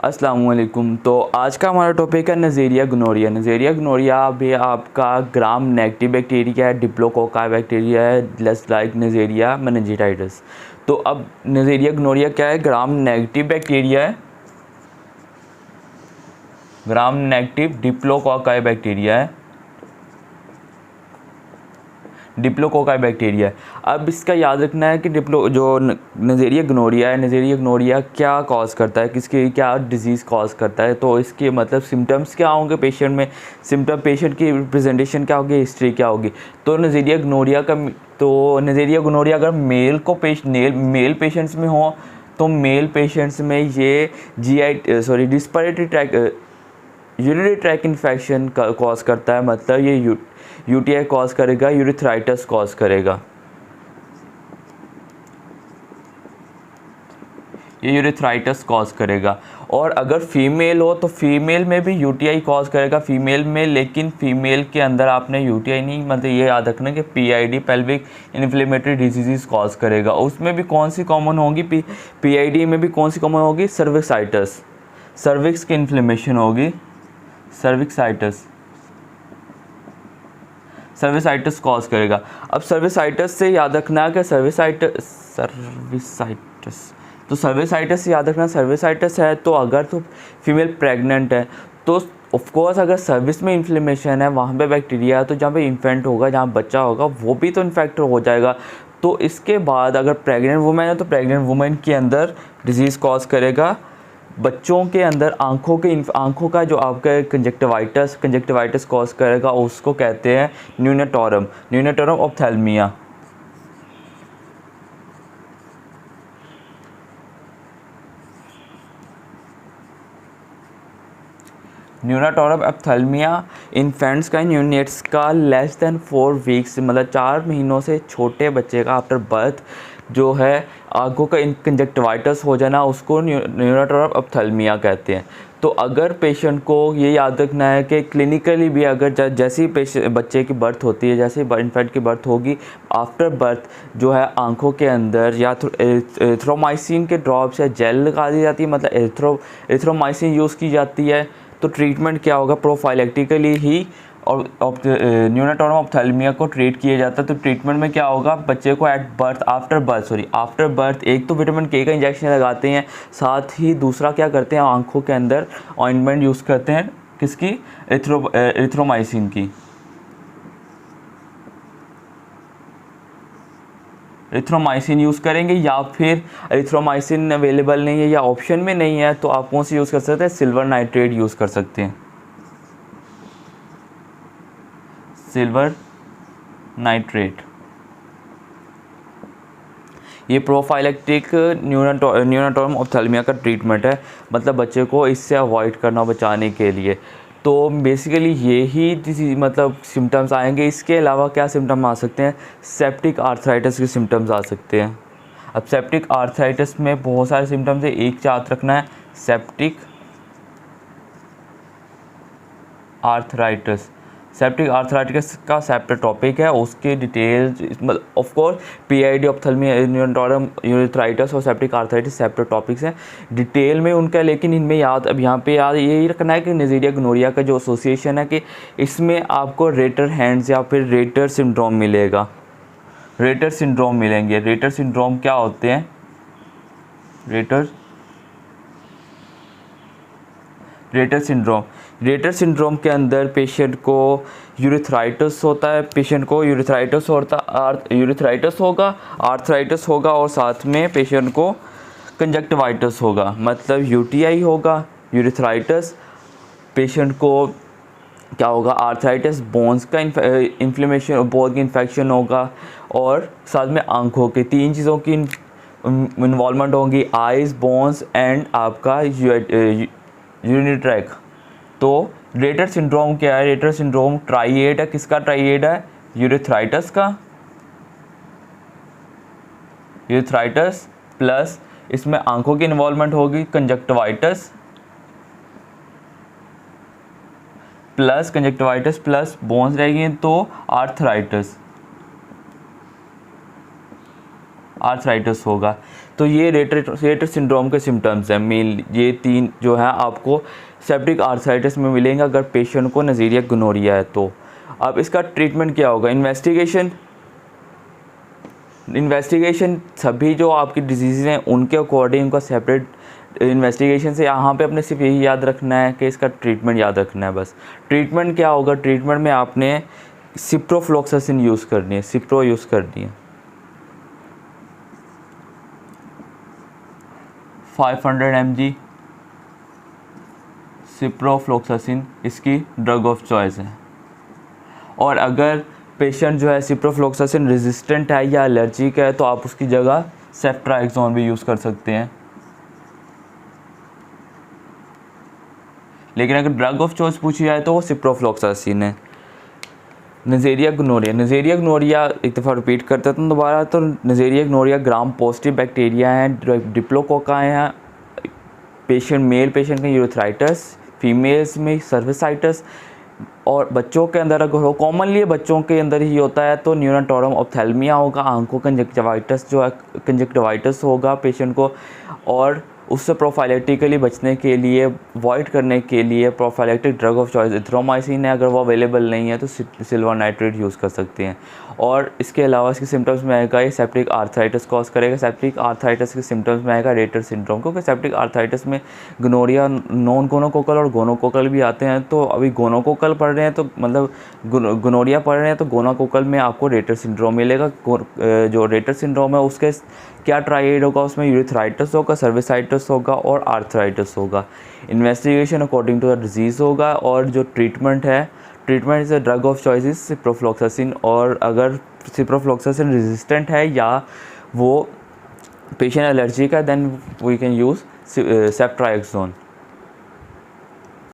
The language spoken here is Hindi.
अस्सलामुअलैकुम। तो आज का हमारा टॉपिक है नज़ेरिया गोनोरिया। नज़ेरिया गोनोरिया भी आपका ग्राम नेगेटिव बैक्टीरिया है, डिप्लोकोका बैक्टीरिया है, जस्ट लाइक नज़ेरिया मेनिंजाइटिस। तो अब नज़ेरिया गोनोरिया क्या है? ग्राम नेगेटिव बैक्टीरिया है, ग्राम नेगेटिव डिप्लोकोका बैक्टीरिया है, डिप्लोकोका बैक्टीरिया है। अब इसका याद रखना है कि नज़ेरिया गोनोरिया क्या कॉज करता है, किसके क्या डिजीज़ कॉज करता है। तो इसके मतलब सिम्टम्स क्या होंगे पेशेंट में, पेशेंट की रिप्रेजेंटेशन क्या होगी, हिस्ट्री क्या होगी। तो नज़ेरिया गोनोरिया अगर मेल पेशेंट्स में हो तो मेल पेशेंट्स में ये respiratory track urinary track infection cause करता है। मतलब ये यूटीआई कॉज करेगा, यूरिथ्राइटिस कॉज करेगा, ये यूरिथ्राइटिस कॉज करेगा। और अगर फीमेल हो तो फीमेल में भी यूटीआई कॉज करेगा फीमेल में, लेकिन फीमेल के अंदर आपने यूटीआई नहीं, मतलब ये याद रखना कि PID pelvic inflammatory disease cause करेगा। उसमें भी कौन सी कॉमन होगी, पीआईडी में भी कौन सी कॉमन होगी, सर्विक्साइटिस, सर्विक्स की इन्फ्लेमेशन होगी, सर्विसाइटिस कॉज करेगा। अब सर्विसाइटिस से याद रखना कि सर्विसाइटिस से याद रखना, सर्विसाइटिस है तो अगर तो फीमेल प्रेग्नेंट है तो ऑफ कोर्स अगर सर्विस में इन्फ्लेमेशन है वहाँ पे बैक्टीरिया है, तो जहाँ पे इन्फेंट होगा, जहाँ बच्चा होगा वो भी तो इन्फेक्ट हो जाएगा। तो इसके बाद अगर प्रेग्नेंट वुमेन है तो प्रेग्नेंट वुमेन के अंदर डिजीज़ कॉज करेगा। बच्चों के अंदर आँखों का जो आपका कंजक्टिवाइटिस कॉज करेगा, उसको कहते हैं न्यूनाटोरम ऑप्थेल्मिया। न्यूनाटोरम ऑप्थेल्मिया इन्फेंट्स का, न्यूनेट्स का लेस देन 4 वीक्स, मतलब 4 महीनों से छोटे बच्चे का आफ्टर बर्थ जो है आंखों का कंजक्टिवाइटिस हो जाना, उसको न्यूनाटोरम ऑप्थेल्मिया कहते हैं। तो अगर पेशेंट को ये याद रखना है कि क्लिनिकली भी अगर जैसे ही बच्चे की बर्थ होती है, जैसे ही इन्फेंट की बर्थ होगी, आफ्टर बर्थ जो है आंखों के अंदर या तो एरिथ्रोमाइसिन के ड्रॉप्स या जेल लगा दी जाती है, मतलब एरिथ्रोमाइसिन यूज़ की जाती है। तो ट्रीटमेंट क्या होगा, प्रोफाइलेक्टिकली ही और न्यूनाटोरम ऑप्थेल्मिया को ट्रीट किया जाता है। तो ट्रीटमेंट में क्या होगा, बच्चे को आफ्टर बर्थ एक तो विटामिन के का इंजेक्शन लगाते हैं, साथ ही दूसरा क्या करते हैं, आंखों के अंदर ऑइंटमेंट यूज़ करते हैं, किसकी, एरिथ्रोमाइसिन की। एरिथ्रोमाइसिन यूज़ करेंगे, या फिर एरिथ्रोमाइसिन अवेलेबल नहीं है या ऑप्शन में नहीं है तो आप कौन सी यूज़ कर सकते हैं, सिल्वर नाइट्रेट यूज़ कर सकते हैं, सिल्वर नाइट्रेट। ये प्रोफाइलेक्टिक न्यूनाटोरम ऑप्थेल्मिया का ट्रीटमेंट है, मतलब बच्चे को इससे अवॉइड करना, बचाने के लिए। तो बेसिकली ये ही मतलब सिम्टम्स आएंगे। इसके अलावा क्या सिम्टम आ सकते हैं, सेप्टिक आर्थराइटिस के सिम्टम्स आ सकते हैं। अब सेप्टिक आर्थराइटिस में बहुत सारे सिम्टम्स है, एक याद रखना है, सेप्टिक आर्थराइटिस का सेपरेट टॉपिक है, उसके डिटेल्स मतलब ऑफ कोर्स पीआईडी ऑप्थेल्मिया न्यूनाटोरम यूरिथ्राइटिस और सेप्टिक आर्थराइटिस सेपरेट टॉपिक्स हैं डिटेल में उनका। लेकिन इनमें यहाँ पे याद यही रखना है कि नज़ेरिया गोनोरिया का जो एसोसिएशन है कि इसमें आपको रेटर हैंड्स या फिर रेटर सिंड्रोम मिलेगा, रेटर सिंड्रोम मिलेंगे। रेटर सिंड्रोम क्या होते हैं, रेटर सिंड्रोम के अंदर पेशेंट को यूरिथ्राइटिस होता है, यूरिथ्राइटिस होगा, आर्थराइटिस होगा और साथ में पेशेंट को कंजक्टिवाइटिस होगा, मतलब यूटीआई होगा, यूरिथ्राइटिस, पेशेंट को क्या होगा, आर्थराइटिस, बोन्स का इन्फ्लेमेशन, बोन की इन्फेक्शन होगा, और साथ में आंखों के 3 चीज़ों की इन्वॉल्वमेंट होगी, आइज़, बोन्स एंड आपका यूरिनरी ट्रैक। तो रेटर सिंड्रोम क्या है, रेटर सिंड्रोम ट्राइएड है, किसका ट्राइएड है, यूरिथ्राइटिस का, यूरिथ्राइटिस प्लस इसमें आंखों की इन्वॉल्वमेंट होगी, कंजक्टिवाइटिस प्लस बोन्स रहेगी तो आर्थराइटिस। आर्थराइटिस होगा। तो ये रेटर सिंड्रोम के सिम्टम्स हैं मेन, ये 3 जो है आपको सेप्टिक आर्थराइटिस में मिलेंगे अगर पेशेंट को नज़ीरिया गोनोरिया है तो। अब इसका ट्रीटमेंट क्या होगा? इन्वेस्टिगेशन सभी जो आपकी डिजीज़ हैं उनके अकॉर्डिंग उनका सेपरेट इन्वेस्टिगेशन से यहाँ पे अपने सिर्फ यही याद रखना है कि इसका ट्रीटमेंट याद रखना है बस। ट्रीटमेंट क्या होगा? ट्रीटमेंट में आपने सिप्रोफ्लॉक्सासिन यूज़ करनी है, सिप्रो यूज़ करनी है। 500 mg सिप्रोफ्लॉक्सासिन इसकी ड्रग ऑफ चॉइस है। और अगर पेशेंट जो है सिप्रोफ्लॉक्सासिन रेजिस्टेंट है या एलर्जिक है तो आप उसकी जगह सेफ्ट्राएक्सोन भी यूज़ कर सकते हैं। लेकिन अगर ड्रग ऑफ चॉइस पूछी जाए तो वो सिप्रोफ्लॉक्सासिन है। नज़ीरिया गोनोरिया एक दफ़ा रिपीट करते हैं दोबारा। तो नज़ीरिया गोनोरिया ग्राम पॉजिटिव बैक्टीरिया हैं, डिप्लोकोकाई हैं। मेल पेशेंट में यूरेथ्राइटिस, फीमेल्स में सर्विसाइटिस, और बच्चों के अंदर अगर हो, कॉमनली बच्चों के अंदर ही होता है तो न्यूनाटोरम ऑप्थेल्मिया होगा, आंखों कंजक्टिवाइटिस जो है कंजक्टिवाइटिस होगा पेशेंट को। और उससे प्रोफाइलेटिकली बचने के लिए, अवॉइड करने के लिए प्रोफाइलेटिक ड्रग ऑफ चॉइस इथ्रोमाइसिन है। अगर वो अवेलेबल नहीं है तो सिल्वर नाइट्रेट यूज़ कर सकते हैं। और इसके अलावा इसके सिम्टम्स में आएगा ये सेप्टिक आर्थराइटिस कॉज करेगा। सेप्टिक आर्थराइटिस के सिम्टम्स में आएगा रेटर सिंड्रोम, क्योंकि सेप्टिक आर्थराइटिस में गोनोरिया नॉन गोनोकोकल और गोनोकोकल भी आते हैं। तो अभी गोनोकोकल पढ़ रहे हैं तो मतलब गोनोरिया पढ़ रहे हैं तो गोनोकोकल में आपको रेटर सिंड्रोम मिलेगा। जो रेटर सिंड्रोम है उसके क्या ट्राइड होगा? उसमें यूरेथ्राइटिस होगा, सर्विसाइटिस होगा और आर्थराइटिस होगा। Investigation according to the disease होगा। और जो ट्रीटमेंट है, treatment is drug of choice is ciprofloxacin. और अगर सिप्रोफ्लॉक्सासिन रेजिस्टेंट है या वो पेशेंट एलर्जिक है देन वी कैन यूज़ सेफ्ट्राएक्सोन।